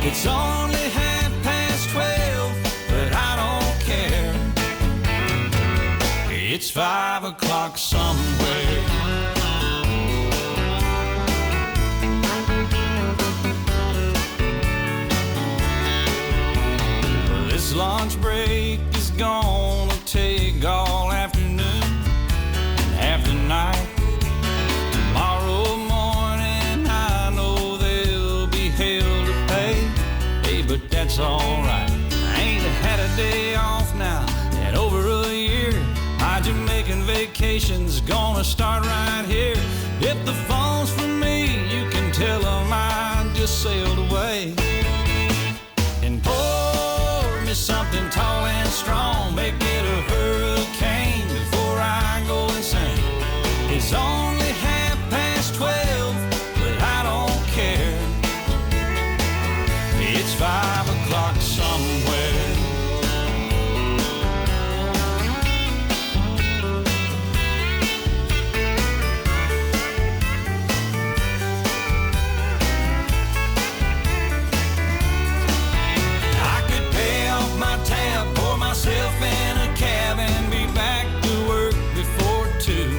It's only 12:30, but I don't care. It's 5 o'clock somewhere. This lunch break is gonna take all afternoon and half the night. Tomorrow morning I know there'll be hell to pay. Hey, but that's alright. I ain't had a day off now in over a year. My Jamaican vacation's gonna start right here. If the phone's for me, you can tell them I just sailed away. And pour me something tall and strong, make it a hurricane before I go insane. It's only 12:30, but I don't care. It's 5 o'clock somewhere. I could pay off my tab, pour myself in a cab, and be back to work before 2.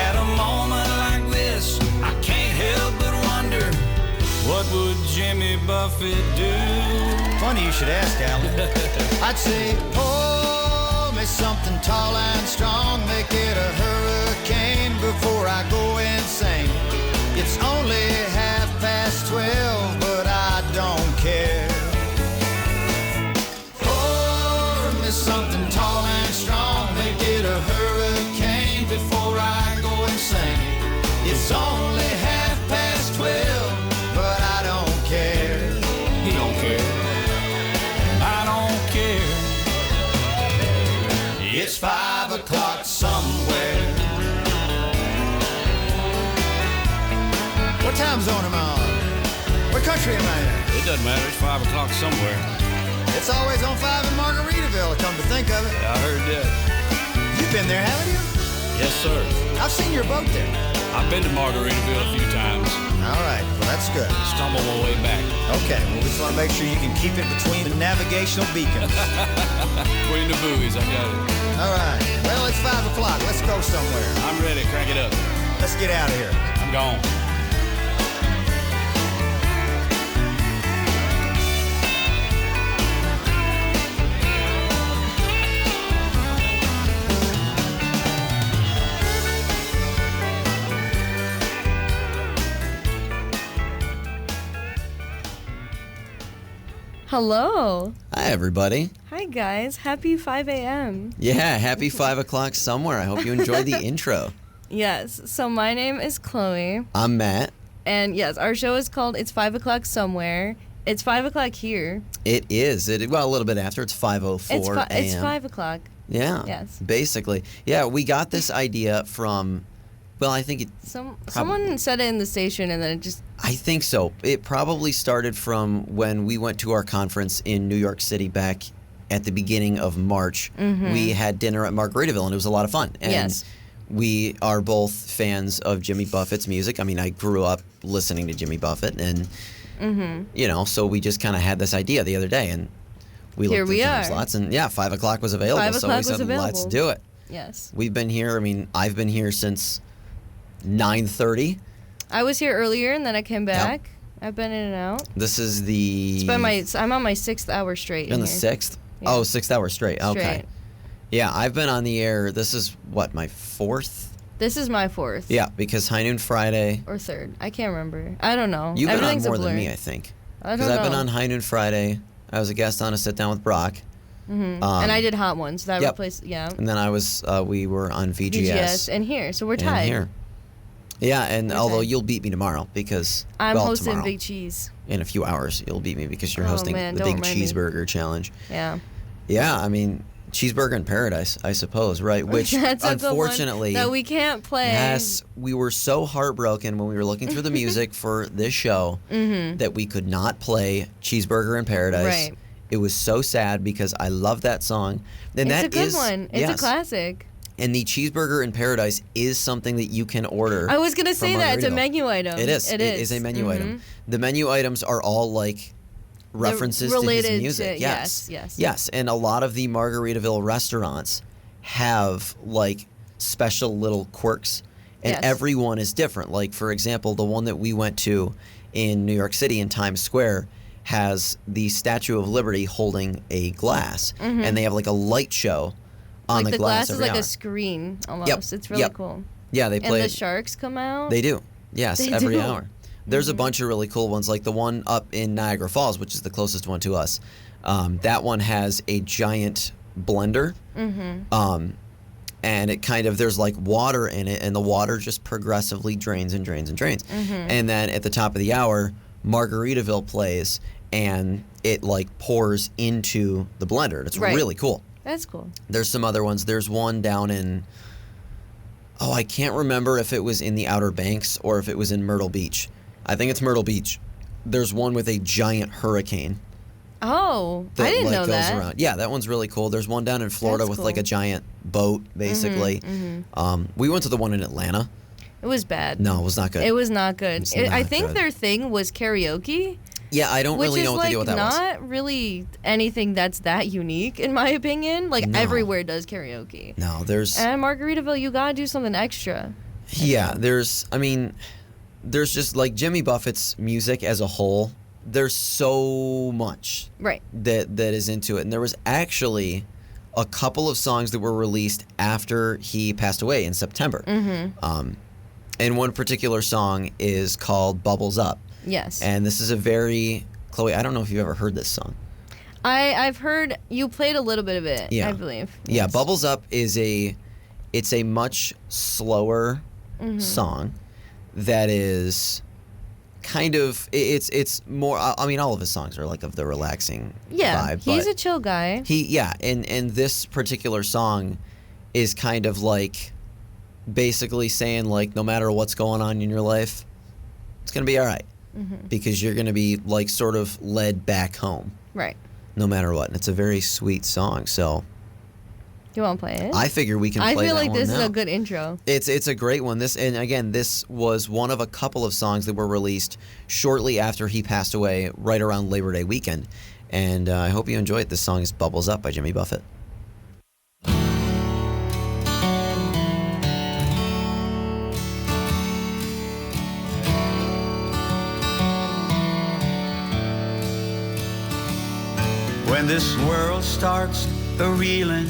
At a moment like this, I can't help but wonder, what would Jimmy Buffett do? Funny you should ask, Alan. I'd say, pour me something tall and strong, make it a hurricane before I go insane. It's only 12:30, but I don't care. Pour me something tall and strong, make it a hurricane before I go insane. It's only 12:30, but I don't care. He don't care. I don't care. It's 5 o'clock somewhere. What time zone am I on? What country am I in? It doesn't matter. It's 5 o'clock somewhere. It's always on 5 in Margaritaville, come to think of it. I heard that. You've been there, haven't you? Yes, sir. I've seen your boat there. I've been to Margaritaville a few times. All right, well, that's good. Stumbled my way back. Okay, well, we just want to make sure you can keep it between the navigational beacons. Between the buoys, I got it. All right, well, it's 5 o'clock. Let's go somewhere. I'm ready. Crank it up. Let's get out of here. I'm gone. Hello. Hi, everybody. Hi, guys. Happy 5 a.m. Yeah, happy 5 o'clock somewhere. I hope you enjoyed the intro. Yes. So my name is Chloe. I'm Matt. And yes, our show is called It's 5 o'clock somewhere. It's 5 o'clock here. It is. Well, a little bit after. It's 5:04 a.m. It's 5 o'clock. Yeah. Yes. Basically. Yeah, we got this idea from, well, I think it... Someone said it in the station and then it just... I think so. It probably started from when we went to our conference in New York City back at the beginning of March. Mm-hmm. We had dinner at Margaritaville, and it was a lot of fun. And yes. We are both fans of Jimmy Buffett's music. I mean, I grew up listening to Jimmy Buffett, and, you know, so we just kind of had this idea the other day, and we Here looked we at time are. slots, and, 5 o'clock was available, 5 so o'clock we said, was available. let's do it. Yes. We've been here, I mean, I've been here since 9:30. I was here earlier and then I came back. Yep. I've been in and out. This is the... I'm on my 6th hour straight. In the 6th? Yeah. Oh, 6 hours straight. Okay. Yeah, I've been on the air. This is what, my 4th? This is my 4th. Yeah, because High Noon Friday. Or 3rd. I can't remember. I don't know. You've been on more than me, I think. I don't know. Because I've been on High Noon Friday. I was a guest on A Sit Down with Brock. Mm-hmm. And I did Hot Ones. That replaced, And then we were on VGS. VGS and here, so we're tied. And here. Yeah, and although you'll beat me tomorrow because... I'm hosting tomorrow, Big Cheese. In a few hours, you'll beat me because you're hosting the Big Cheeseburger Challenge. Yeah. Yeah, I mean, Cheeseburger in Paradise, I suppose, right? Which, that's unfortunately... the one that we can't play. Yes, we were so heartbroken when we were looking through the music for this show that we could not play Cheeseburger in Paradise. Right. It was so sad because I love that song. And it's a good one. It's a classic. And the cheeseburger in paradise is something that you can order. I was gonna say from that it's a Margaritaville. menu item. It is. It is a menu item. The menu items are all like references to his related music. to- Yes. yes. And a lot of the Margaritaville restaurants have like special little quirks, and Yes. every one is different. Like, for example, the one that we went to in New York City in Times Square has the Statue of Liberty holding a glass, and they have like a light show on Like the the glass is every like hour. a screen almost. Yep. It's really Yep. cool. Yeah, they play And it. the sharks come out. They do. Yes, They every do. hour. There's a bunch of really cool ones, like the one up in Niagara Falls, which is the closest one to us. That one has a giant blender. And it kind of, there's like water in it, and the water just progressively drains and drains and drains. And then at the top of the hour, Margaritaville plays, and it like pours into the blender. It's Right. really cool. That's cool. There's some other ones. There's one down in, I can't remember if it was in the Outer Banks or if it was in Myrtle Beach. I think it's Myrtle Beach. There's one with a giant hurricane Oh, that I didn't like know goes that. around. Yeah, that one's really cool. There's one down in Florida That's with like cool. a giant boat, basically. We went to the one in Atlanta. It was bad. No, it was not good. It was not good. It's I not think good. their thing was karaoke, Yeah, I don't which really is know what like to do with that one. not really anything that's that unique in my opinion. Like No. everywhere does karaoke. No, there's And Margaritaville, you gotta do something extra. there's just like Jimmy Buffett's music as a whole. There's so much Right. that is into it, and there was actually a couple of songs that were released after he passed away in September. And one particular song is called "Bubbles Up," Yes. and this is a very Chloe. I don't know if you've ever heard this song. I've heard you played a little bit of it, Yeah. I believe. Yeah, Yes. "Bubbles Up" it's a much slower song that is kind of it's more. I mean, all of his songs are like of the relaxing Yeah, vibe. he's but a chill guy. and this particular song is kind of like basically saying like no matter what's going on in your life, it's gonna be all right because you're gonna be like sort of led back home Right. no matter what. And it's a very sweet song. So You want to play it? I figure we can I play feel that like one this is now. a good intro. It's a great one. This was one of a couple of songs that were released shortly after he passed away, right around Labor Day weekend. And I hope you enjoy it. This song is "Bubbles Up" by Jimmy Buffett. When this world starts a-reeling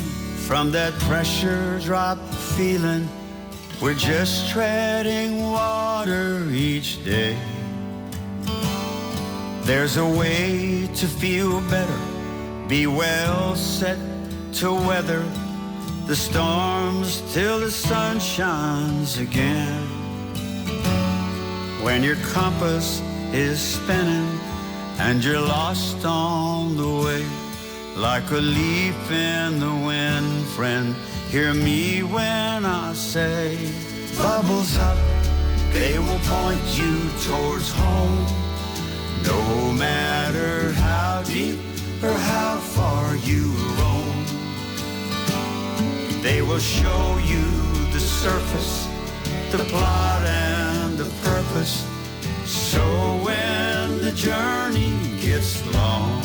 from that pressure drop feeling, we're just treading water each day. There's a way to feel better, be well set to weather the storms till the sun shines again. When your compass is spinning and you're lost on the way, like a leaf in the wind, friend, hear me when I say, bubbles up, they will point you towards home. No matter how deep or how far you roam, they will show you the surface, the plot and the purpose. So when the journey gets long,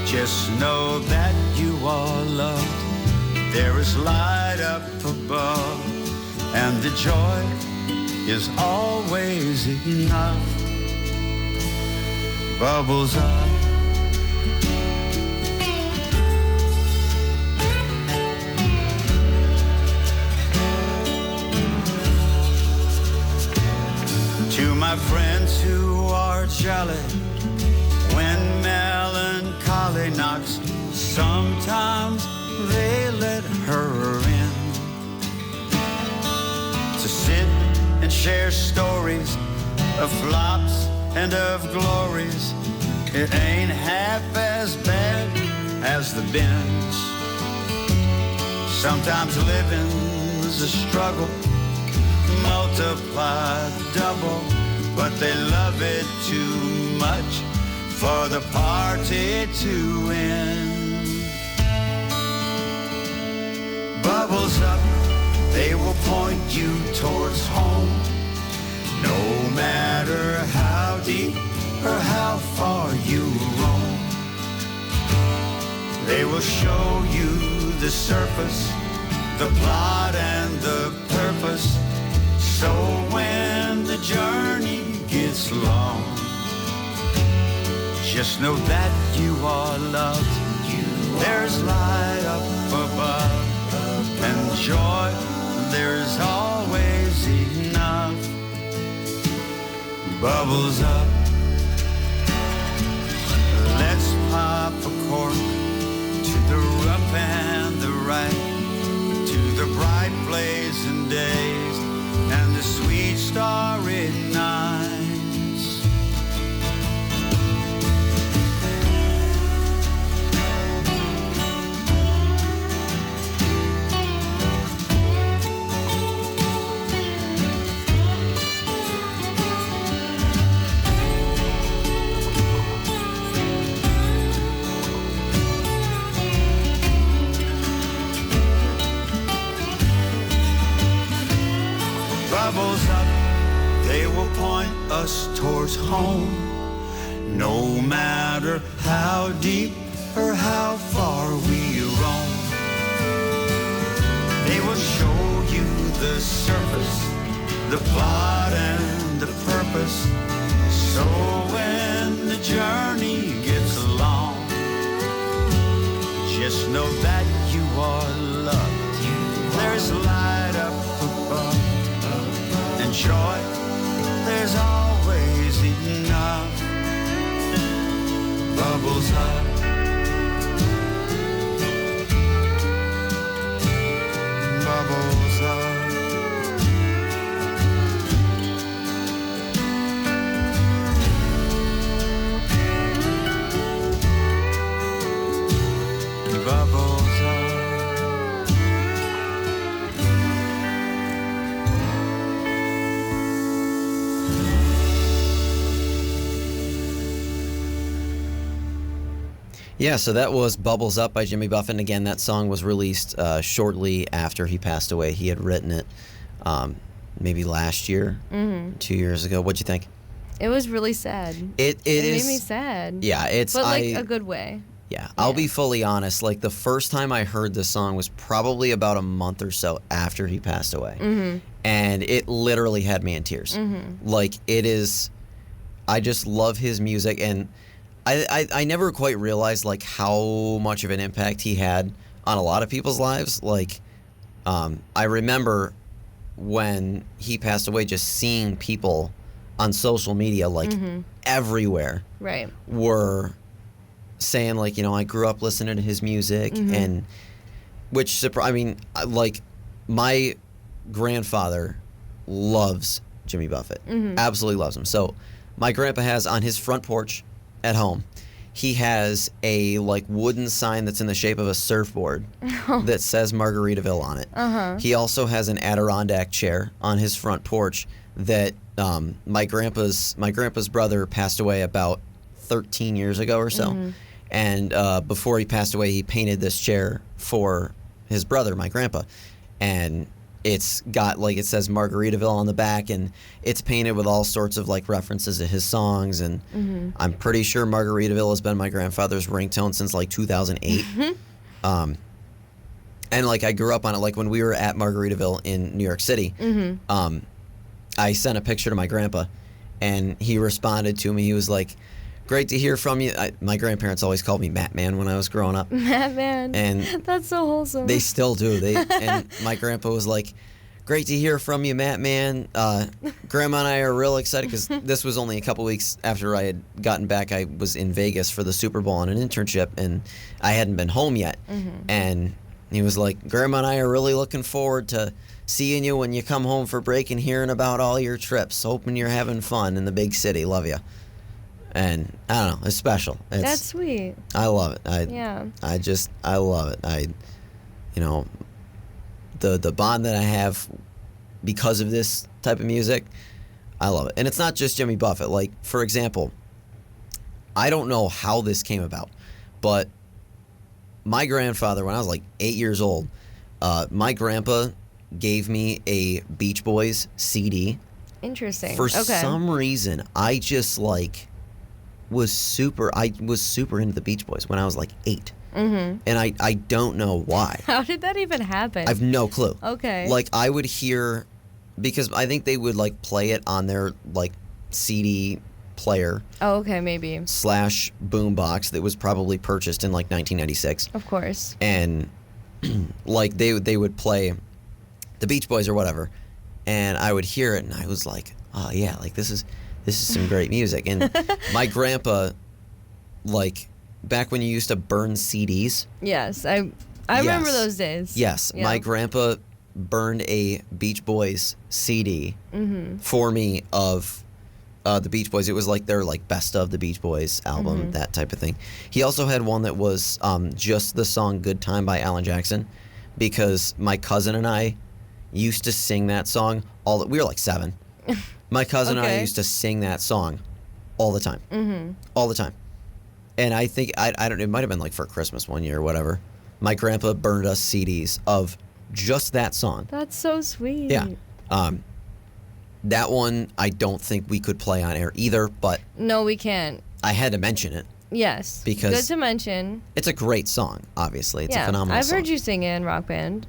just know that you are loved. There is light up above, and the joy is always enough. Bubbles up. To my friends who are jolly when melancholy knocks, sometimes they let her in to sit and share stories of flops and of glories. It ain't half as bad as the bins. Sometimes living's a struggle, multiplied double, but they love it too much for the party to end. But Bubbles up, they will point you towards home. No matter how deep or how far you roam, they will show you the surface, the plot and the purpose. So when the journey gets long, just know that you are loved. There's light up above, and joy, there's always enough. Bubbles up, let's pop a cork to the rough and the right, to the bright blazing days and the sweet starry nights. Bubbles up, they will point us towards home. No matter how deep or how far we roam, they will show you the surface, the plot and the purpose. So when the journey gets long, just know that you are loved. There's light up above, and joy, there's always enough. Bubbles up, bubbles up. Bubbles up. Yeah, so that was Bubbles Up by Jimmy Buffett. And again, that song was released shortly after he passed away. He had written it maybe last year, 2 years ago. What'd you think? It was really sad. It made me sad. Yeah, it's... But like a good way. Yeah, I'll be fully honest. Like, the first time I heard this song was probably about a month or so after he passed away. And it literally had me in tears. Like, it is... I just love his music, and I never quite realized, like, how much of an impact he had on a lot of people's lives. Like, I remember when he passed away, just seeing people on social media, like, everywhere, Right. were saying, like, you know, I grew up listening to his music, and which, I mean, like, my grandfather loves Jimmy Buffett, absolutely loves him. So my grandpa has on his front porch at home, he has a like wooden sign that's in the shape of a surfboard that says Margaritaville on it. He also has an Adirondack chair on his front porch that my grandpa's brother passed away about 13 years ago or so. And before he passed away, he painted this chair for his brother, my grandpa. And it's got, like, it says Margaritaville on the back, and it's painted with all sorts of, like, references to his songs. And I'm pretty sure Margaritaville has been my grandfather's ringtone since, like, 2008. And, like, I grew up on it. Like, when we were at Margaritaville in New York City, I sent a picture to my grandpa, and he responded to me. He was like, great to hear from you. My grandparents always called me Matt Man when I was growing up. Matt Man. And that's so wholesome. they still do. And my grandpa was like, great to hear from you, Matt Man. Grandma and I are real excited because this was only a couple weeks after I had gotten back. I was in Vegas for the Super Bowl on an internship, and I hadn't been home yet. And he was like, Grandma and I are really looking forward to seeing you when you come home for break and hearing about all your trips. Hoping you're having fun in the big city. Love you. And I don't know, it's special. That's sweet. I love it. I love it. You know, the bond that I have because of this type of music, I love it. And it's not just Jimmy Buffett. Like, for example, I don't know how this came about, but my grandfather, when I was like 8 years old, My grandpa gave me a Beach Boys CD. Interesting. For okay. some reason, I just was super into the Beach Boys when I was like 8. Mm-hmm. And I don't know why. How did that even happen? I have no clue. Okay. Like, I would hear, because I think they would like play it on their like CD player. Oh, okay, maybe. / boombox that was probably purchased in like 1996. Of course. And like they would play the Beach Boys or whatever, and I would hear it and I was like, oh yeah, like this is some great music. And my grandpa, like back when you used to burn CDs. Yes, I remember those days. Yes, yeah. My grandpa burned a Beach Boys CD for me of the Beach Boys. It was like their like best of the Beach Boys album, that type of thing. He also had one that was just the song "Good Time" by Alan Jackson, because my cousin and I used to sing that song we were like 7. My cousin and I used to sing that song all the time, all the time. And I think I don't. It might have been like for Christmas one year or whatever. My grandpa burned us CDs of just that song. That's so sweet. Yeah. That one I don't think we could play on air either, but no, we can't. I had to mention it. Yes. Because good to mention. It's a great song, obviously. It's a phenomenal song. I've heard you sing it in Rock Band.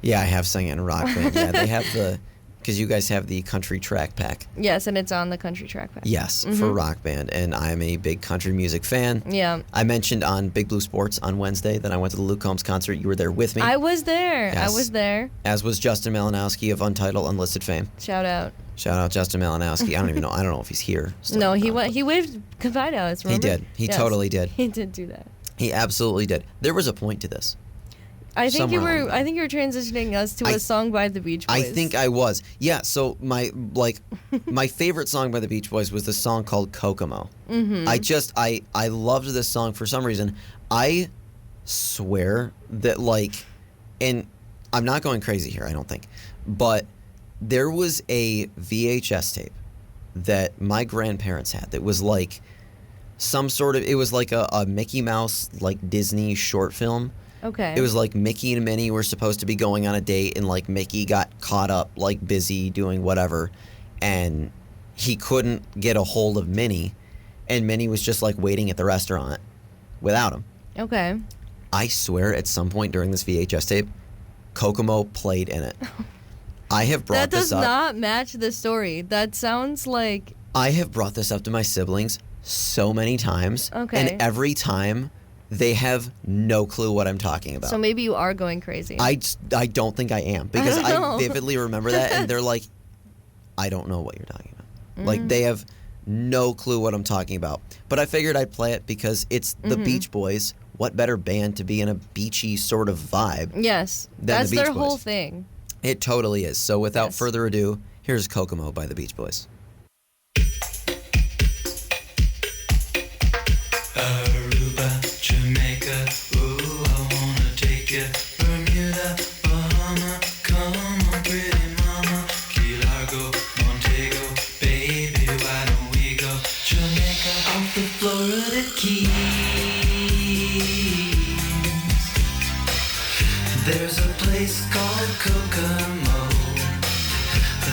Yeah, I have sung it in Rock Band. Yeah, they have because you guys have the country track pack. Yes, and it's on the country track pack. Yes, for Rock Band, and I'm a big country music fan. Yeah. I mentioned on Big Blue Sports on Wednesday that I went to the Luke Combs concert. You were there with me. I was there. Yes. I was there. As was Justin Malinowski of Untitled Unlisted fame. Shout out Justin Malinowski. I don't know if he's here still. No, he went. He waved goodbye to us. Remember? He did. He totally did. He did do that. He absolutely did. There was a point to this. I think you were transitioning us to a song by the Beach Boys. I think I was. Yeah, so my favorite song by the Beach Boys was the song called Kokomo. I loved this song for some reason. I swear that and I'm not going crazy here, I don't think, but there was a VHS tape that my grandparents had that was like some sort of, it was like a Mickey Mouse like Disney short film. Okay. It was like Mickey and Minnie were supposed to be going on a date, and like Mickey got caught up like busy doing whatever, and he couldn't get a hold of Minnie, and Minnie was just like waiting at the restaurant without him. Okay. I swear at some point during this VHS tape, Kokomo played in it. I have brought this up. That does not match the story. That sounds like... I have brought this up to my siblings so many times. Okay. And every time they have no clue what I'm talking about. So maybe you are going crazy. I don't think I am, because I vividly remember that, and they're like, I don't know what you're talking about. Like, they have no clue what I'm talking about. But I figured I'd play it because it's the Beach Boys. What better band to be in a beachy sort of vibe? Yes. That's their whole thing. It totally is. So without further ado, here's Kokomo by the Beach Boys. Aruba, Jamaica, ooh, I wanna take you. Bermuda, Bahama, come on, pretty mama. Key Largo, Montego, baby, why don't we go? Jamaica, off the Florida Keys. There's a place called Kokomo.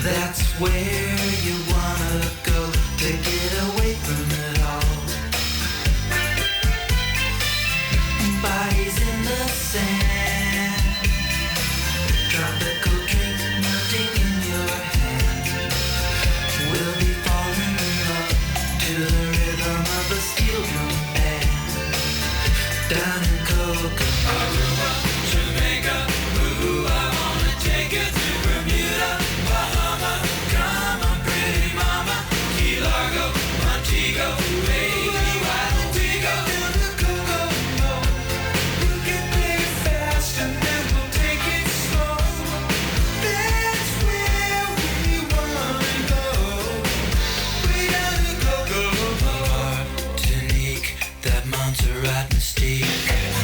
That's where you wanna go to get away from it all. Bodies in the sand, tropical drink melting in your hand. We'll be falling in love to the rhythm of a steel drum band. Down in Kokomo, Aruba, Jamaica, ooh, I wanna take you to Bermuda, Bahama, come on, pretty mama, Key Largo, Montego, baby, why don't we go to the Kokomo? We'll get there fast and then we'll take it slow. That's where we wanna go. We gotta go, Martinique, that Montserrat mystique.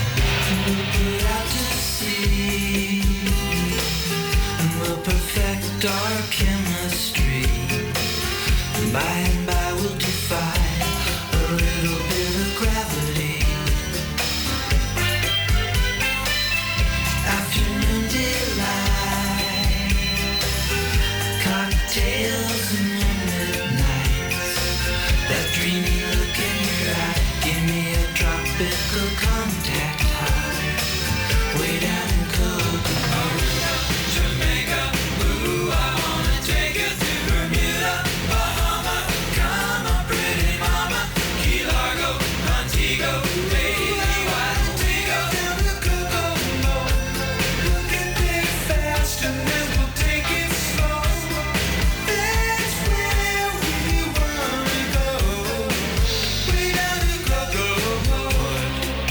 Tropical contact high, way down in Kokomo. Jamaica, ooh, I wanna take you to Bermuda, Bahama. Come on, pretty mama, Key Largo, Montego, baby, why don't we go down to Kokomo? We'll get there fast and then we'll take it slow. That's where we wanna go. Way down to Kokomo.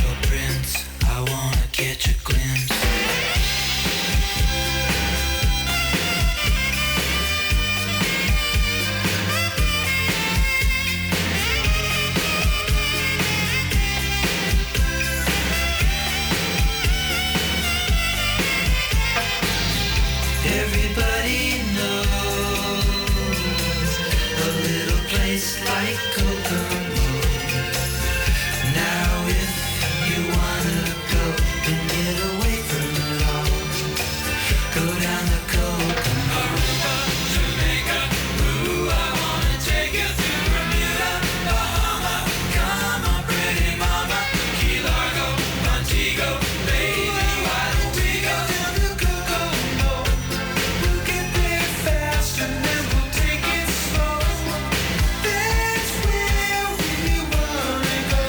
Your prince, I wanna catch a glimpse. Everybody knows a little place like Kokomo. Now if you wanna go and get away from it all, go down to Kokomo. Jamaica, ooh, I wanna take you to Bermuda, Bahama. Come on, pretty mama, Key Largo, Montego, baby, why don't we go down to Kokomo? We'll get there fast and then we'll take it slow. That's where we wanna go.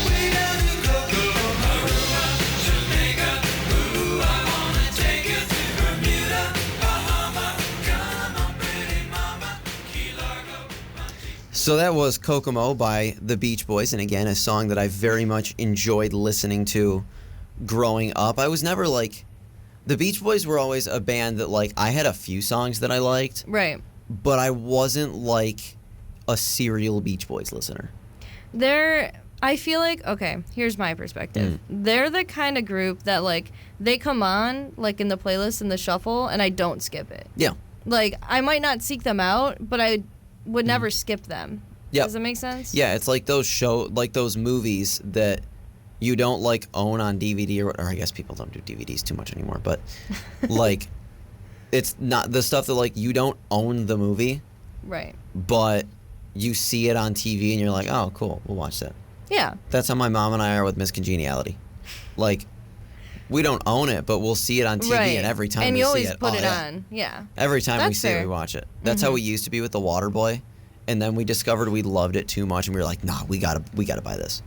Way down to Kokomo. Jamaica, ooh, I wanna take you to Bermuda, Bahama. Come on, pretty mama, Key Largo, Montego. So that was Kokomo by the Beach Boys, and again, a song that I very much enjoyed listening to growing up. I was never like... The Beach Boys were always a band that, like, I had a few songs that I liked, Right. but I wasn't, like, a serial Beach Boys listener. I feel like, okay, here's my perspective. They're the kind of group that, like, they come on, like, in the playlist in the shuffle, and I don't skip it. Yeah. Like, I might not seek them out, but I would never skip them. Yep. Does that make sense? Yeah, it's like those movies that you don't, like, own on DVD, or I guess people don't do DVDs too much anymore, but, like, it's not the stuff that, like, you don't own the movie, Right. but you see it on TV and you're like, oh, cool, we'll watch that. Yeah. That's how my mom and I are with Miss Congeniality. Like, we don't own it, but we'll see it on TV, Right. and every time and we you see always it, put oh, it yeah. on. Yeah. Every time we That's see it, fair. we watch it. That's how we used to be with The Waterboy, and then we discovered we loved it too much, and we were like, nah, we gotta buy this.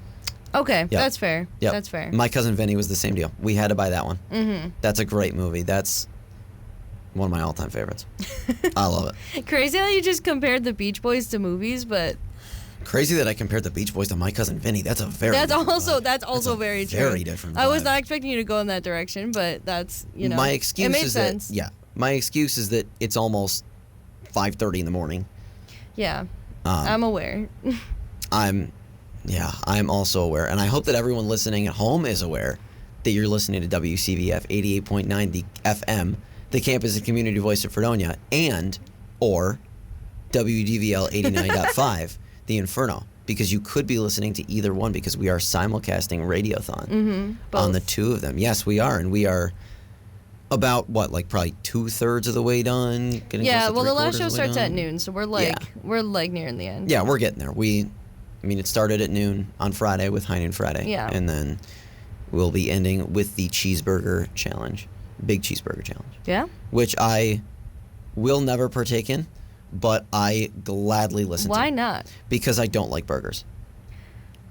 Okay, that's fair. Yep. That's fair. My cousin Vinny was the same deal. We had to buy that one. Mm-hmm. That's a great movie. That's one of my all-time favorites. I love it. Crazy how you just compared the Beach Boys to movies, but Crazy that I compared the Beach Boys to My Cousin Vinny. That's a very that's different also vibe. very true. Very different. I was vibe. not expecting you to go in that direction, but that's My excuse it makes is sense. that my excuse is that it's almost 5:30 in the morning. Yeah, I'm aware. I'm also aware, and I hope that everyone listening at home is aware that you're listening to WCVF 88.9, the FM, the campus and community voice of Fredonia, and or WDVL 89.5, the Inferno, because you could be listening to either one because we are simulcasting Radiothon on the two of them. Yes, we are, and we are about probably 2/3 of the way done. Yeah, well, the last show starts starts at noon, so we're nearing the end. Yeah, we're getting there. It started at noon on Friday with High Noon Friday. Yeah. And then we'll be ending with the cheeseburger challenge, big cheeseburger challenge. Yeah. Which I will never partake in, but I gladly listen to. Why not? Because I don't like burgers.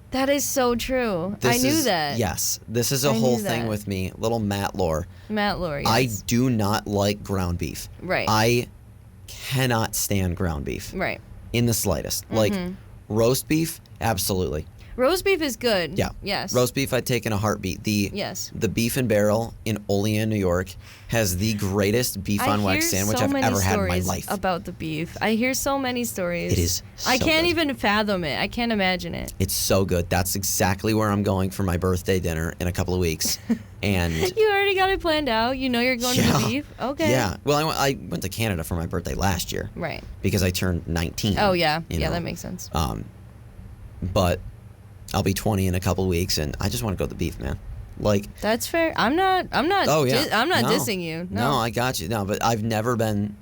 That is so true. I knew that. Yes. This is a I whole knew thing that. with me. Little Matt lore. Matt Laurie. I Yes. do not like ground beef. Right. I cannot stand ground beef. Right. In the slightest. Like, roast beef, absolutely. Roast beef is good. Yeah. Yes. Roast beef I'd take in a heartbeat. Yes. The Beef and Barrel in Olean, New York has the greatest beef on wax sandwich I've ever had in my life. About the beef. I hear so many stories. It is I so can't good. even fathom it. I can't imagine it. It's so good. That's exactly where I'm going for my birthday dinner in a couple of weeks. And You already got it planned out. You know you're going to the beef. Okay. Yeah. Well, I went to Canada for my birthday last year. Right. Because I turned 19. Oh yeah. you Yeah, know. that makes sense. But I'll be 20 in a couple of weeks, and I just want to go to the beef, man. Like, That's fair. I'm not. oh yeah, I'm not No. dissing you. No. I got you. No, but I've never been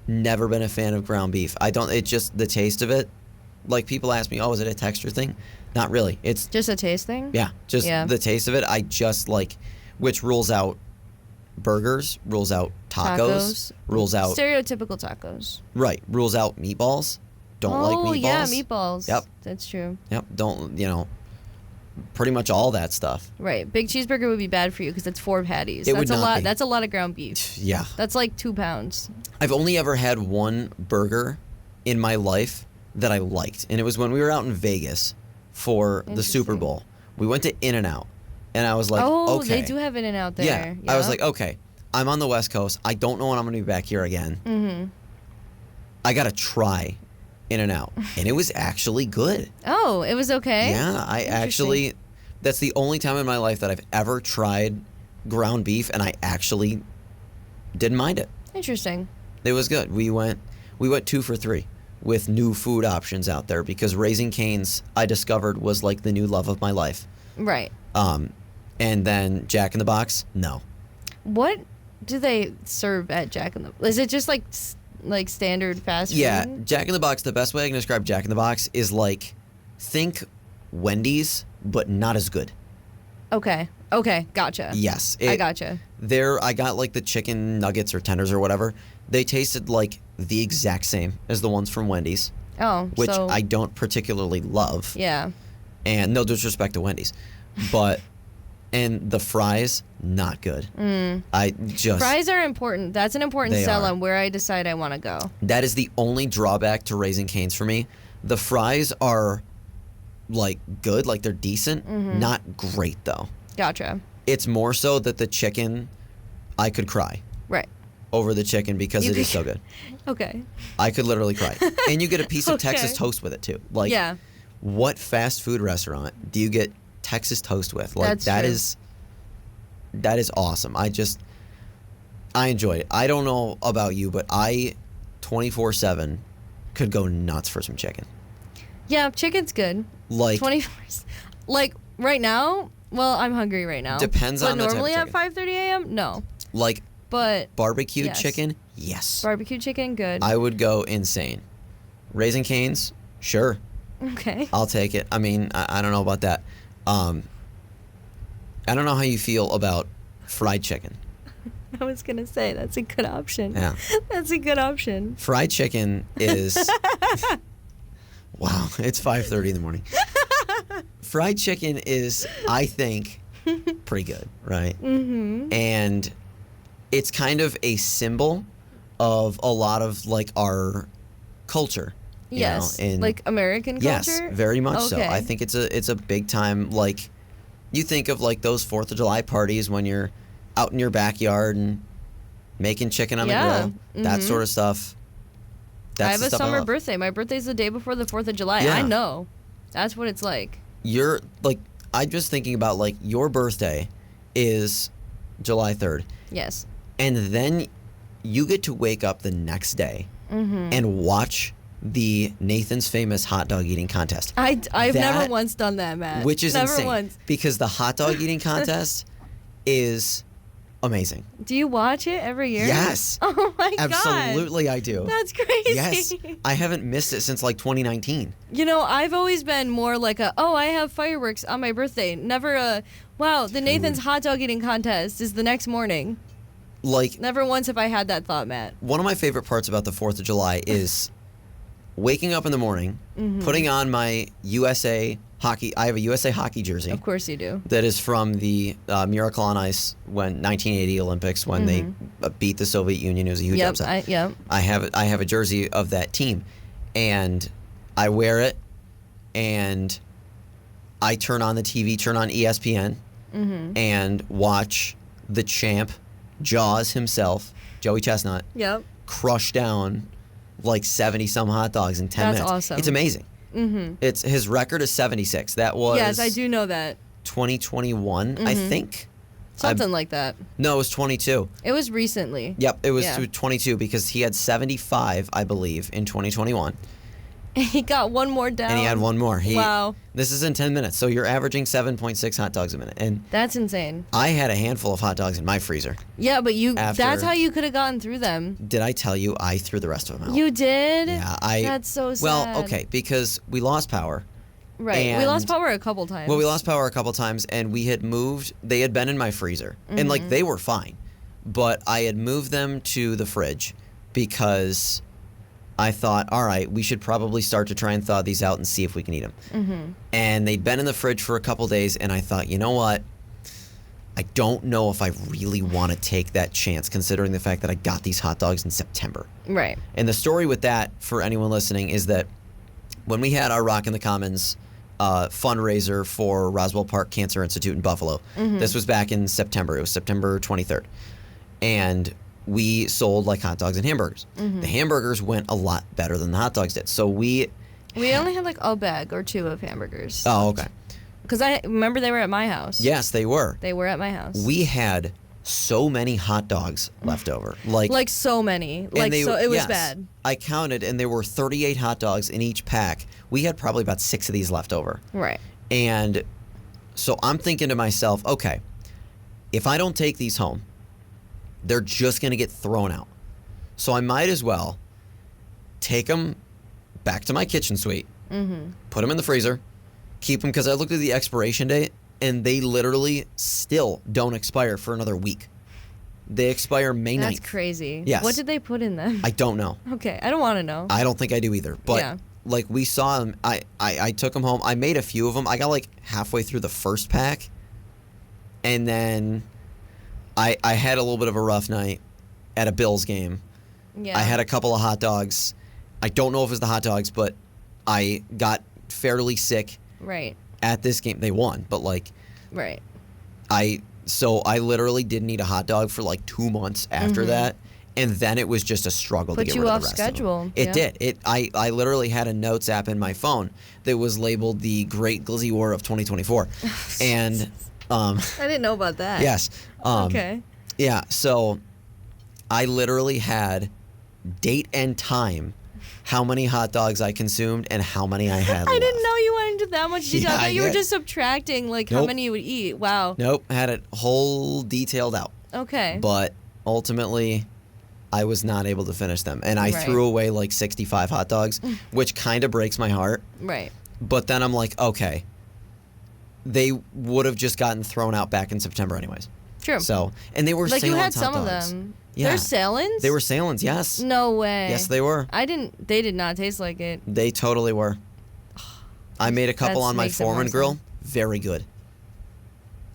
a fan of ground beef. I don't. It's just the taste of it like people ask me, oh, is it a texture thing? Not really. It's Just a taste thing? just the taste of it. I just like, which rules out burgers, rules out tacos. Rules out stereotypical tacos. Right, rules out meatballs. Don't like meatballs. Oh yeah, meatballs. Yep. That's true. Yep, don't, pretty much all that stuff. Right. Big cheeseburger would be bad for you because it's 4 patties. It That's would a not lot. be. That's a lot of ground beef. Yeah. That's like 2 pounds. I've only ever had one burger in my life that I liked, and it was when we were out in Vegas for the Super Interesting. Bowl. We went to In-N-Out, and I was like, Oh, okay. they do have it in out there. Yeah. I was like, okay, I'm on the West Coast. I don't know when I'm going to be back here again. Mm-hmm. I got to try In-N-Out, and it was actually good. Oh, it was okay? Yeah, I actually, that's the only time in my life that I've ever tried ground beef, and I actually didn't mind it. Interesting. It was good. We went 2 for 3 with new food options out there because Raising Cane's, I discovered, was like the new love of my life. Right. And then Jack in the Box, no. What do they serve at Jack in the... Is it just like standard fast food? Yeah, Jack in the Box, the best way I can describe Jack in the Box is like, think Wendy's, but not as good. Okay, gotcha. Yes. I gotcha. I got like the chicken nuggets or tenders or whatever. They tasted like the exact same as the ones from Wendy's, Oh, which so... I don't particularly love. Yeah. And no disrespect to Wendy's, but and the fries not good. Fries are important. That's an important They sell are. on where I decide I want to go. That is the only drawback to Raising Cane's for me. The fries are like good, like they're decent, not great though. Gotcha. It's more so that the chicken, I could cry Right. over the chicken because You it is could- so good. Okay. I could literally cry. And you get a piece of Okay. Texas toast with it too. Like, Yeah. what fast food restaurant do you get Texas toast with? Like, That's that true. that is awesome. I enjoyed it. I don't know about you, but I 24/7 could go nuts for some chicken. Yeah, chicken's good. Like 24. Like right now, well, I'm hungry right now. Depends but on the type of normally at chicken. 5:30 a.m. No. like But barbecued Yes. chicken, yes. barbecue chicken good. I would go insane. Raising Cane's, sure. Okay. I'll take it. I mean, I don't know about that. I don't know how you feel about fried chicken. I was going to say that's a good option. Yeah. That's a good option. Fried chicken is wow, it's 5:30 in the morning. Fried chicken is, I think, pretty good, right? Mm-hmm. And it's kind of a symbol of a lot of like our culture. you Yes. know, and like American culture? yes, very much so. Okay. I think it's a big time, like, you think of like those 4th of July parties when you're out in your backyard and making chicken on Yeah, the grill, that sort of stuff. That's I have the a stuff I summer love. birthday. My birthday's the day before the 4th of July. Yeah. I know. That's what it's like. You're like, I'm just thinking about like your birthday is July 3rd, Yes. and then you get to wake up the next day and watch the Nathan's Famous hot dog eating contest. I've That- never once done that, Matt. Which is never insane. once. Because the hot dog eating contest is amazing. Do you watch it every year? Yes. Oh my god. Absolutely I do. That's crazy. Yes. I haven't missed it since like 2019. You know, I've always been more like I have fireworks on my birthday. Never wow, the Nathan's hot dog eating contest is the next morning. Like, Never once have I had that thought, Matt. one of my favorite parts about the 4th of July is waking up in the morning, putting on my USA hockey. I have a USA hockey jersey. Of course you do. That is from the Miracle on Ice 1980 Olympics when they beat the Soviet Union. It was a huge upset. Yep. I have a jersey of that team, and I wear it, and I turn on the TV, turn on ESPN, and watch the champ, Jaws himself, Joey Chestnut, Yep. crush down like 70 some hot dogs in 10 That's minutes. awesome. It's amazing. It's his record is 76. That was Yes, I do know that. 2021, I think. Something like that. No, it was 22. It was recently. Yep, it was Yeah. 22 because he had 75, I believe, in 2021. He got one more down. And he had one more. Wow. This is in 10 minutes, so you're averaging 7.6 hot dogs a minute. And That's insane. I had a handful of hot dogs in my freezer. Yeah, but After- that's how you could have gotten through them. Did I tell you I threw the rest of them out? You did? Yeah, That's so sad. Well, okay, because we lost power. Right. We lost power a couple times. Well, we lost power a couple times, and we had moved. They had been in my freezer, and like they were fine, but I had moved them to the fridge because I thought, all right, we should probably start to try and thaw these out and see if we can eat them. Mm-hmm. And they'd been in the fridge for a couple days, and I thought, you know what? I don't know if I really want to take that chance, considering the fact that I got these hot dogs in September. Right. And the story with that, for anyone listening, is that when we had our Rock in the Commons fundraiser for Roswell Park Cancer Institute in Buffalo. This was back in September. It was September 23rd. And we sold like hot dogs and hamburgers. The hamburgers went a lot better than the hot dogs did. So we only had like a bag or two of hamburgers. Oh, okay. Because I remember they were at my house. Yes, they were. They were at my house. We had so many hot dogs left over. Like so many. Like, so it was yes, bad. I counted, and there were 38 hot dogs in each pack. We had probably about 6 of these left over. Right. And so I'm thinking to myself, okay, if I don't take these home, they're just going to get thrown out. So I might as well take them back to my kitchen suite, put them in the freezer, keep them, because I looked at the expiration date, and they literally still don't expire for another week. They expire May 9th. That's crazy. Yes. What did they put in them? I don't know. Okay, I don't want to know. I don't think I do either. But Yeah. like we saw them, I took them home. I made a few of them. I got like halfway through the first pack, and then I had a little bit of a rough night at a Bills game. Yeah. I had a couple of hot dogs. I don't know if it was the hot dogs, but I got fairly sick Right. at this game. They won, but like Right. I literally didn't eat a hot dog for like 2 months after that, and then it was just a struggle to Put get you rid off of the rest schedule. of them. It Yeah. did. I literally had a notes app in my phone that was labeled the Great Glizzy War of 2024, and I didn't know about that. yes, Okay. yeah. So I literally had date and time, how many hot dogs I consumed and how many I had. I left. didn't know you went into that much detail. Yeah, I thought I you were did. just subtracting like how Nope. many you would eat. Wow. Nope, had it whole detailed out. Okay. But ultimately, I was not able to finish them. And I Right. threw away like 65 hot dogs, which kind of breaks my heart. Right. But then I'm like, okay, they would have just gotten thrown out back in September anyways. True. So, and they were like you had Salins hot some of dogs. them. Yeah. They're Salins? They were Salins, yes. No way. Yes, they were. They did not taste like it. They totally were. I made a couple That on my makes it more Foreman so. grill. Very good.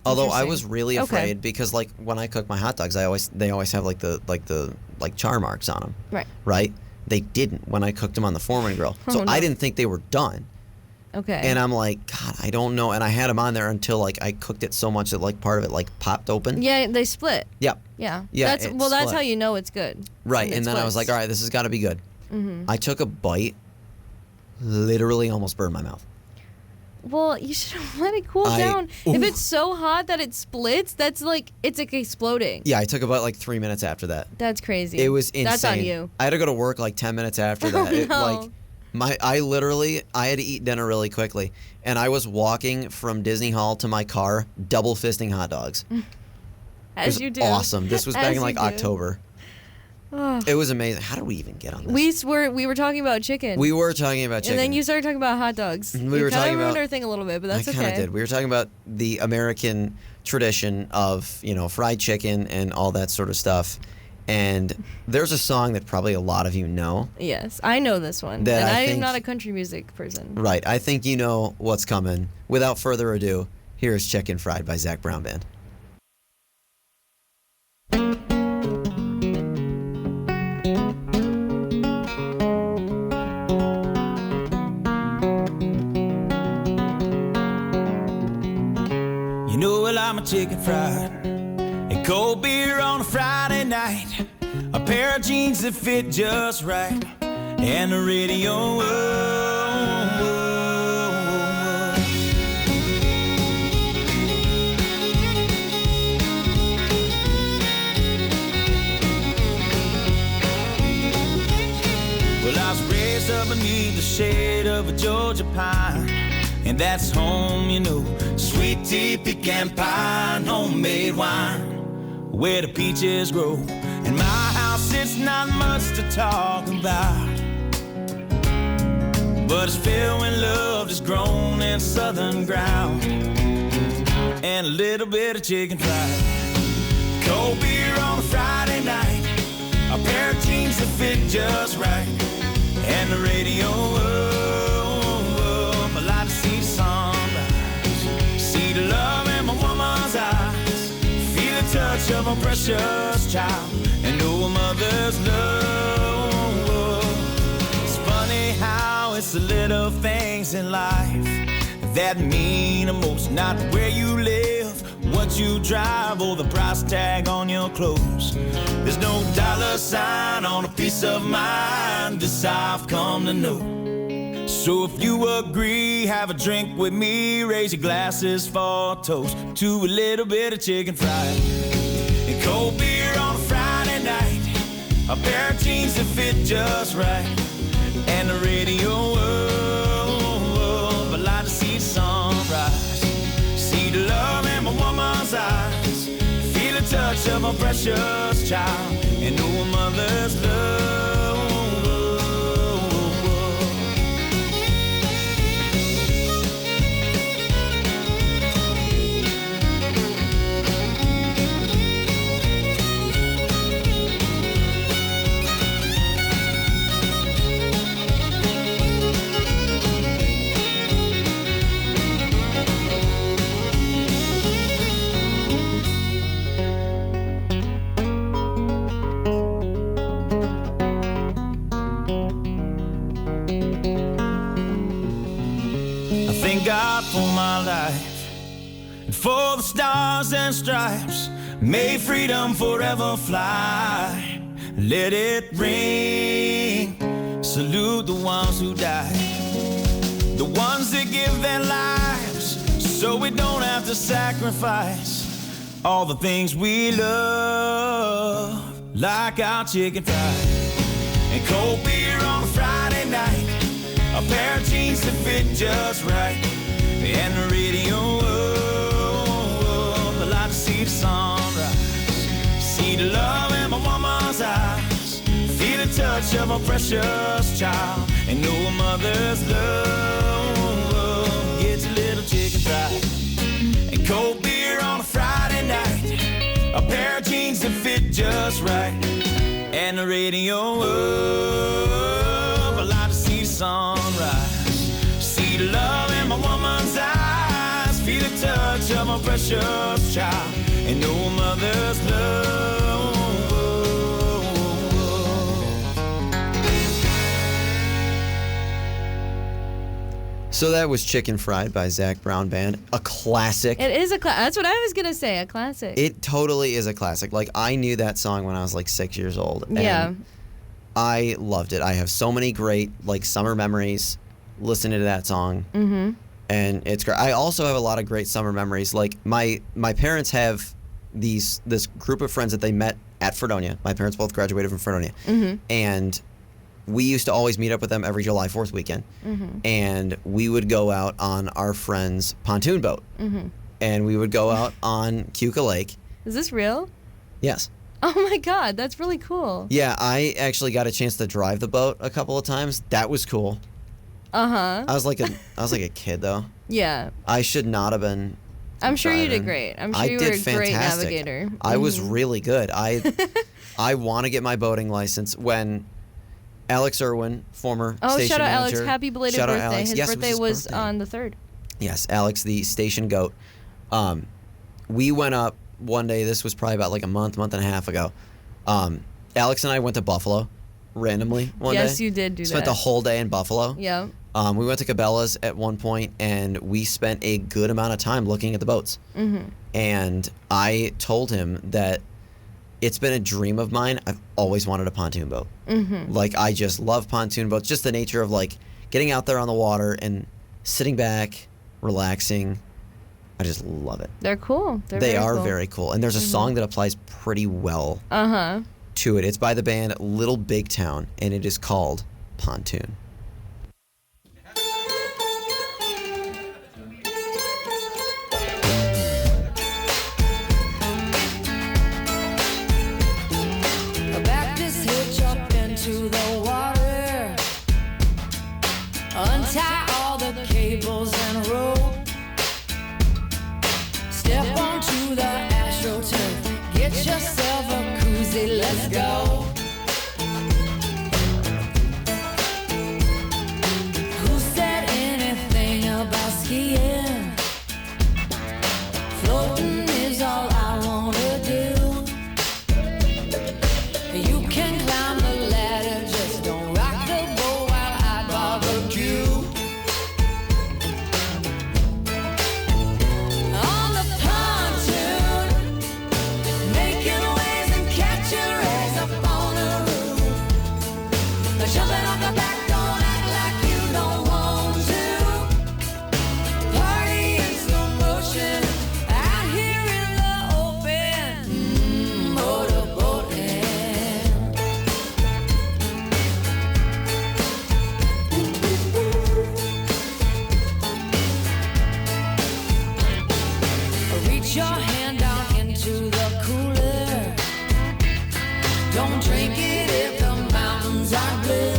Although I Interesting. was really Okay. afraid because like when I cook my hot dogs, they always have like the char marks on them. Right. Right? They didn't when I cooked them on the Foreman grill. So Oh, no. I didn't think they were done. Okay. And I'm like, God, I don't know. And I had them on there until like I cooked it so much that like part of it like popped open. yeah, they split. Yep. Yeah. Yeah, That's it that's split. how you know it's good. Right. when And it then I was like, splits. all right, this has got to be good. I took a bite, literally almost burned my mouth. Well, you should have let it cool I- down. Oof. If it's so hot that it splits, it's like exploding. Yeah, I took a bite like 3 minutes after that. That's crazy. It was insane. That's on you. I had to go to work like 10 minutes after that. It, no. like I had to eat dinner really quickly, and I was walking from Disney Hall to my car, double fisting hot dogs. It As was you do. awesome. This was back As in you like do. October. Ugh. It was amazing. How did we even get on this? We were talking about chicken. We were talking about chicken. And then you started talking about hot dogs. We were kind talking of ruined about- our thing a little bit, but that's I kind of okay. did. We were talking about the American tradition of, fried chicken and all that sort of stuff. And there's a song that probably a lot of you know. Yes, I know this one. That and I I am think- not a country music person. Right. I think you know what's coming. Without further ado, here's Chicken Fried by Zach Brown Band. You know, well, I'm a chicken fried. A cold beer on a Friday night. A pair of jeans that fit just right. And the radio. Oh, oh, oh. Well, I was raised up beneath the shade of a Georgia pine, and that's home, you know. Sweet tea, pecan pie, and homemade wine, where the peaches grow. In my house, it's not much to talk about, but it's filled with love that's grown in southern ground, and a little bit of chicken fried. Cold beer on a Friday night, a pair of jeans that fit just right, and the radio up. I like to see the sunrise, see the love in my woman's eyes, feel the touch of a precious child, and know a mother's love. It's funny how it's the little things in life that mean the most, not where you live, what you drive, or the price tag on your clothes. There's no dollar sign on a piece of mind, this I've come to know. So if you agree, have a drink with me, raise your glasses for a toast to a little bit of chicken fried, and cold beer on a Friday night, a pair of jeans that fit just right, and the radio up. I like to see the sunrise, see the love in my woman's eyes, feel the touch of a precious child, and know a mother's love. God for my life, and for the stars and stripes, may freedom forever fly. Let it ring, salute the ones who died, the ones that give their lives, so we don't have to sacrifice all the things we love, like our chicken fried, and cold beer on a Friday night, a pair of jeans that fit just right, and the radio up. I like to see the sunrise, see the love in my woman's eyes, feel the touch of a precious child, and know a mother's love. Gets a little chicken fried, and cold beer on a Friday night, a pair of jeans that fit just right, and the radio up. I like to see the sunrise, see the love in my woman's eyes, feel the touch of a precious child, and know a mother's love. So that was Chicken Fried by Zac Brown Band, a classic. It is a that's what I was gonna say, a classic. It totally is a classic. Like, I knew that song when I was like 6 years old. And yeah. I loved it. I have so many great like summer memories listening to that song. Mm-hmm. And it's great. I also have a lot of great summer memories. Like, my parents have this group of friends that they met at Fredonia. My parents both graduated from Fredonia. Mm-hmm. And we used to always meet up with them every July 4th weekend. Mm-hmm. And we would go out on our friend's pontoon boat. Mm-hmm. And we would go out on Keuka Lake. Is this real? Yes. Oh my God, that's really cool. Yeah, I actually got a chance to drive the boat a couple of times. That was cool. Uh-huh. I was like a kid though. Yeah. I should not have been. I'm sure you did great. I'm sure you were a great navigator. I was really good. I want to get my boating license. When Alex Irwin, former station shout out manager. Alex, happy belated birthday. Alex. His yes, birthday was on the 3rd. Yes, Alex, the station goat. We went up one day. This was probably about like a month and a half ago. Alex and I went to Buffalo randomly one day. Yes, you did do that. Spent the whole day in Buffalo. Yeah. We went to Cabela's at one point, and we spent a good amount of time looking at the boats. Mm-hmm. And I told him that it's been a dream of mine. I've always wanted a pontoon boat. Mm-hmm. Like, I just love pontoon boats. Just the nature of, like, getting out there on the water and sitting back, relaxing. I just love it. They're cool. They are very cool. And there's a song that applies pretty well to it. It's by the band Little Big Town, and it is called Pontoon. crazy, let's go. Who said anything about skiing? Floating is all I wanna do. You can climb the ladder, just don't rock the boat while I barbecue. On the pontoon, making waves and catching rays up on the roof. Jumping off the back, don't act like you don't want to. Party in slow motion, out here in the open. Motorboating. Reach your hand down into the cooler. Don't drink it if the mountains are blue.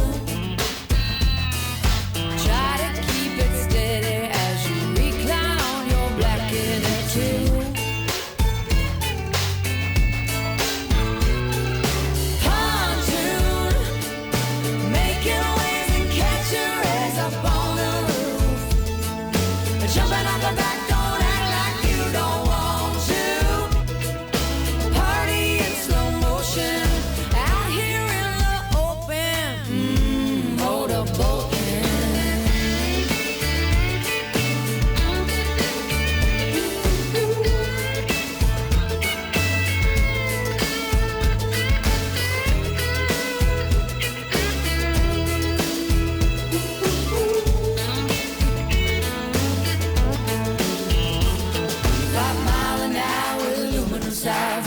Try to keep it steady as you recline on your black inner tube. Pontoon, making waves and catching rays up on the roof. Jumping off the back, don't act like you don't want to. Party in slow motion, out here in the open. Motorboating.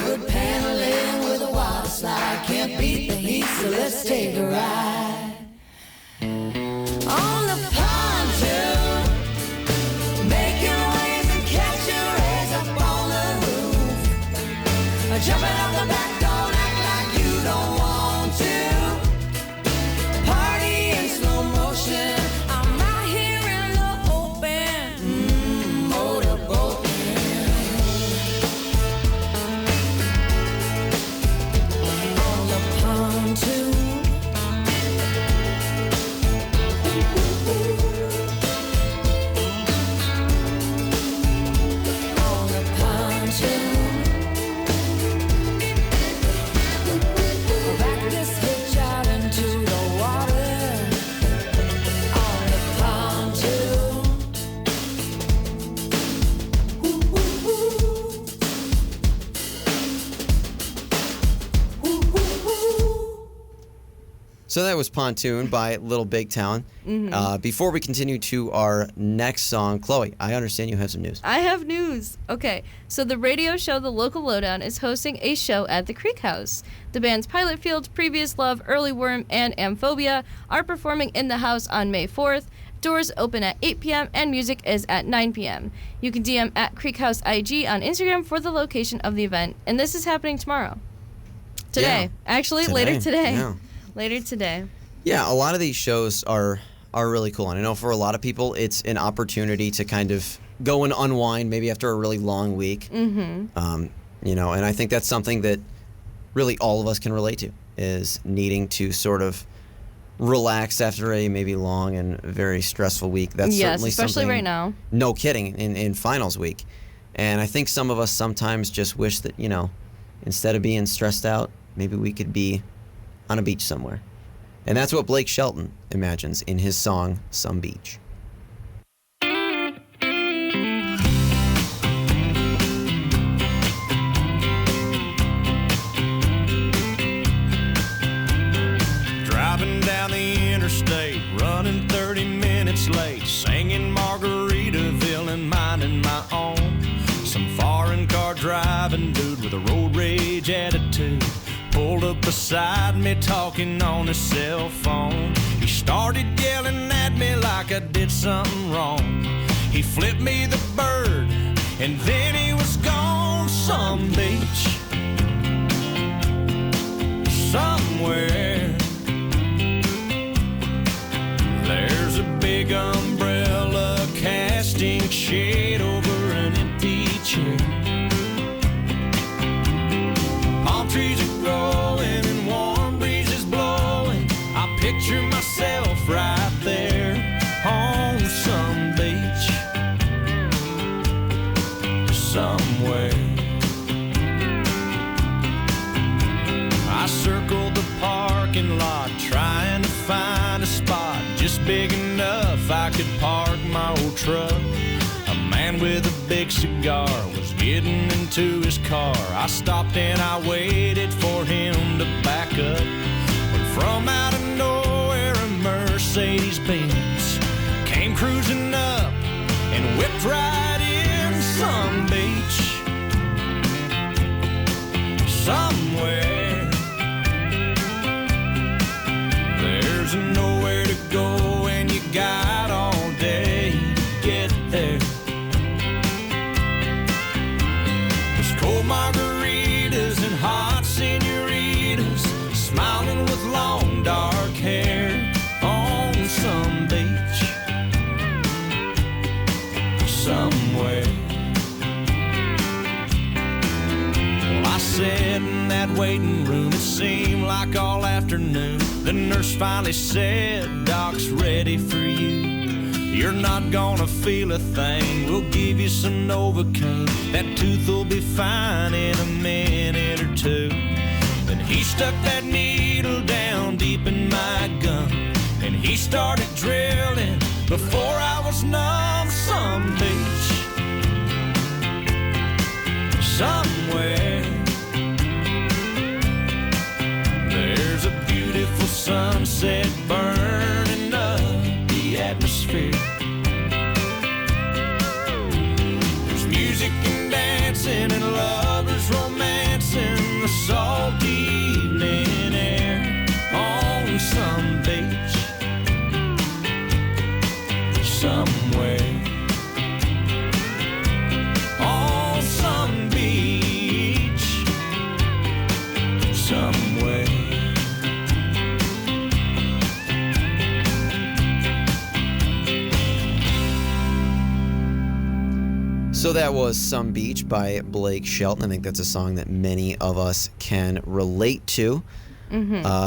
Wood paneling with a water slide. Can't beat the heat, so let's take a ride. On the pontoon, making waves and catching rays up on the roof. Jumping off the back, don't act like you don't want to. Party in slow motion, I'm out here in the open. Motorboating. On the pontoon. On the pontoon. Back this hitch out into the water. On the pontoon. So that was Pontoon by Little Big Town. Before we continue to our next song, Chloe, I understand you have some news. I have news. Okay, so the radio show The Local Lowdown is hosting a show at the Creek House. The bands Pilot Field, Previous Love, Early Worm, and Amphobia are performing in the house on May 4th. Doors open at 8 p.m. and music is at 9 p.m. You can DM at Creek House IG on Instagram for the location of the event, and this is happening tomorrow. Today. Yeah. Actually, Today. later today. Yeah. Later today. Yeah, a lot of these shows are really cool. And I know for a lot of people, it's an opportunity to kind of go and unwind maybe after a really long week. Mm-hmm. You know, and I think that's something that really all of us can relate to, is needing to sort of relax after a maybe long and very stressful week. That's certainly especially something, right now. No kidding, in finals week. And I think some of us sometimes just wish that, you know, instead of being stressed out, maybe we could be on a beach somewhere. And that's what Blake Shelton imagines in his song, Some Beach. Driving down the interstate, running 30 minutes late, singing Margaritaville and minding my own. Some foreign car driving dude with a road rage attitude pulled up beside me talking on his cell phone. He started yelling at me like I did something wrong. He flipped me the bird and then he was gone. Some beach somewhere, there's a big umbrella casting shade over an empty chair. Palm trees are growing somewhere. I circled the parking lot trying to find a spot just big enough I could park my old truck. A man with a big cigar was getting into his car. I stopped and I waited for him to back up. When from out of nowhere a Mercedes-Benz came cruising up and whipped right in some beach somewhere. There's nowhere to go and you got all day to get there. There's cold margaritas and hot senoritas smiling with long dark hair on some beach somewhere. Well, I sat in that waiting room, it seemed like all afternoon. The nurse finally said, "Doc's ready for you. You're not gonna feel a thing. We'll give you some Novocaine. That tooth will be fine in a minute or two." Then he stuck that needle down deep in my gum, and he started drilling before I was numb. Some beach somewhere. There's a beautiful sunset burning up the atmosphere. There's music and dancing and lovers romancing the salty evening air on some beach somewhere. On some beach somewhere. So that was Some Beach by Blake Shelton. I think that's a song that many of us can relate to.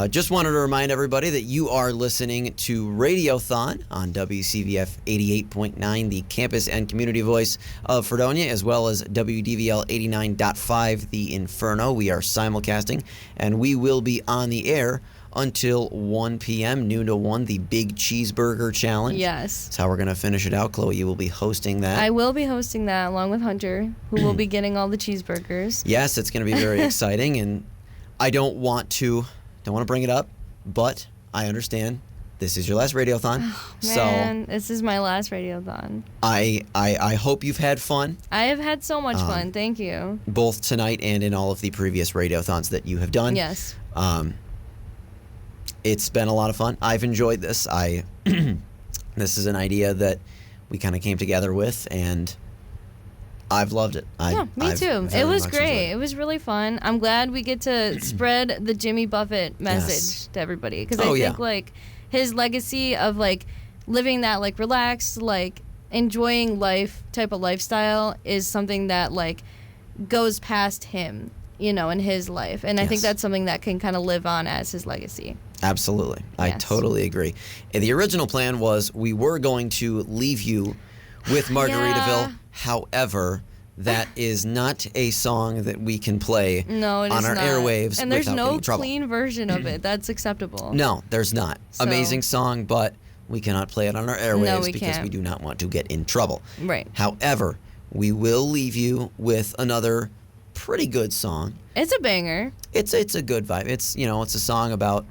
Just wanted to remind everybody that you are listening to Radiothon on WCVF 88.9, the campus and community voice of Fredonia, as well as WDVL 89.5, the Inferno. We are simulcasting, and we will be on the air until 1 p.m., noon to 1, the Big Cheeseburger Challenge. Yes. That's how we're going to finish it out. Chloe, you will be hosting that. I will be hosting that along with Hunter, who will be getting all the cheeseburgers. Yes, it's going to be very exciting, and I don't want to bring it up, but I understand this is your last Radiothon. Man, this is my last Radiothon. I hope you've had fun. I have had so much fun. Thank you. Both tonight and in all of the previous Radiothons that you have done. Yes. It's been a lot of fun. I've enjoyed this. This is an idea that we kind of came together with, and I've loved it. Me too. It was great. It was really fun. I'm glad we get to spread the Jimmy Buffett message to everybody, because I think like his legacy of like living that like relaxed, like enjoying life type of lifestyle is something that like goes past him, you know, in his life, and I think that's something that can kind of live on as his legacy. Absolutely. I totally agree. And the original plan was we were going to leave you with Margaritaville. However, that is not a song that we can play on our airwaves. And there's no clean version of it that's acceptable. No, there's not. So, amazing song, but we cannot play it on our airwaves because we do not want to get in trouble. Right. However, we will leave you with another pretty good song. It's a banger. It's a good vibe. It's, you know, it's a song about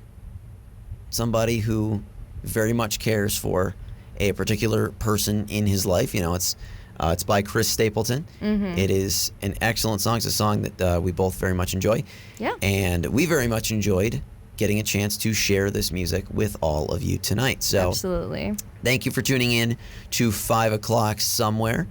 somebody who very much cares for a particular person in his life. You know, it's by Chris Stapleton. Mm-hmm. It is an excellent song. It's a song that we both very much enjoy. Yeah. And we very much enjoyed getting a chance to share this music with all of you tonight. So absolutely. Thank you for tuning in to 5 o'clock somewhere.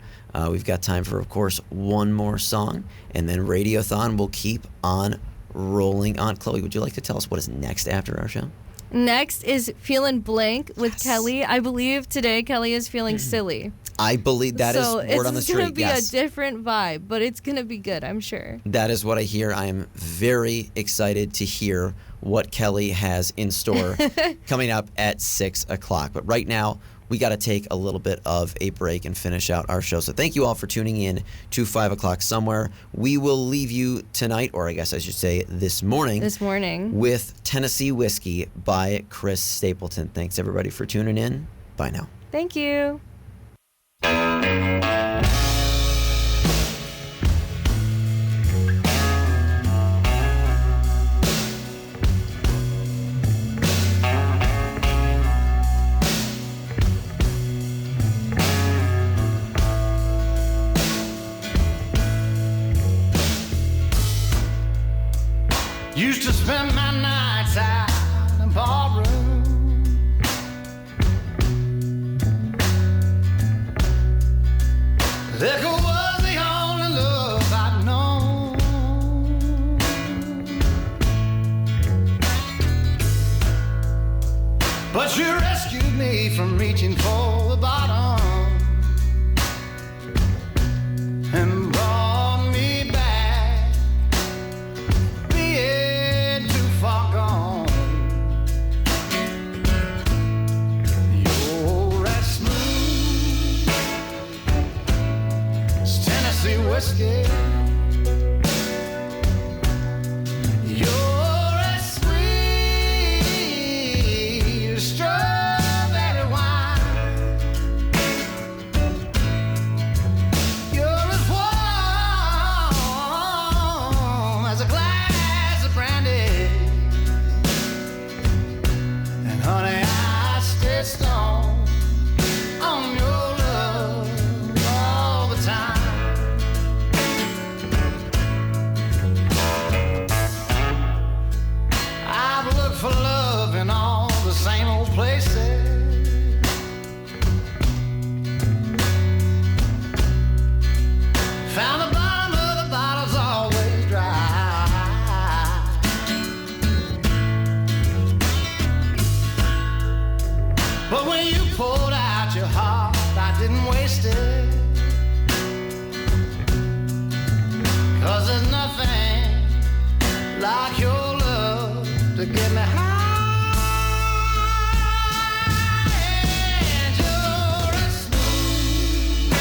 We've got time for, of course, one more song, and then Radiothon will keep on rolling on. Chloe, would you like to tell us what is next after our show? Next is Feeling Blank with Kelly. I believe today Kelly is feeling silly. I believe that is word on the street. So it's going to be a different vibe, but it's going to be good, I'm sure. That is what I hear. I am very excited to hear what Kelly has in store coming up at 6 o'clock. But right now, we got to take a little bit of a break and finish out our show. So thank you all for tuning in to 5 o'clock somewhere. We will leave you tonight, or I guess I should say this morning. With Tennessee Whiskey by Chris Stapleton. Thanks everybody for tuning in. Bye now. Thank you. Used to spend my nights out in the barroom. Liquor was the only love I'd known. But you rescued me from reaching for the bottom and brought me back, being too far gone. You're as smooth as Tennessee whiskey. You're as sweet as strawberry wine. You're as warm as a glass of brandy. And honey, I stay strong on your love all the time. I've looked for love in all the same old places. Found the bottom of the bottle's always dry. But when you poured out your heart, I didn't waste it. 'Cause there's nothing like your love to get me high. And you're as smooth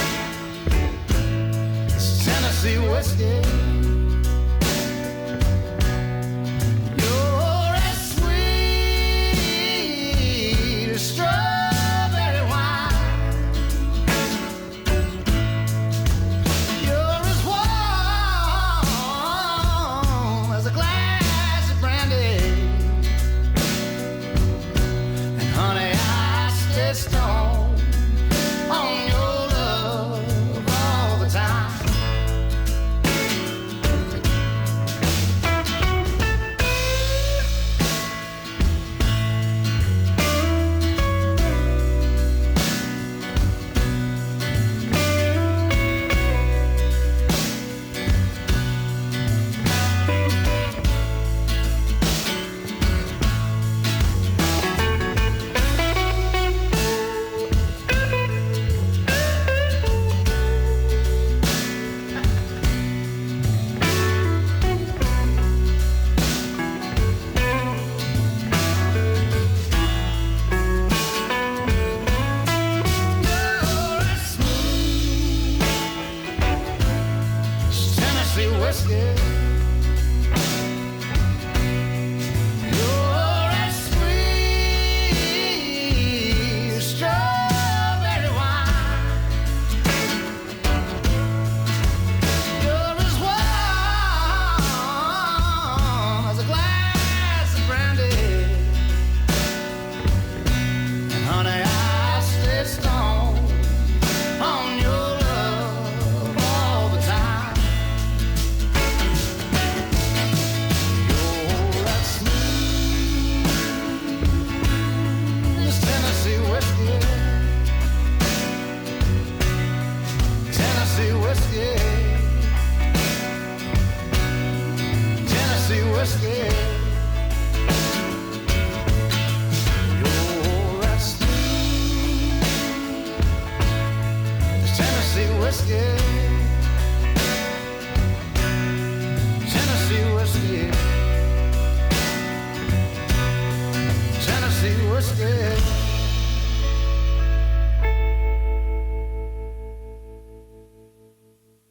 as Tennessee whiskey. You're as sweet as strawberry wine. You're as warm as a glass of brandy. And honey, I stay strong on your love all the time. You're as smooth as Tennessee whiskey. You're as sweet as strawberry wine. You're as warm as a glass of brandy. And honey, I stay strong on your love all the time. You're as smooth as Tennessee whiskey. Tennessee whiskey. Tennessee whiskey. You're as smooth as Tennessee whiskey. Tennessee whiskey. Tennessee whiskey.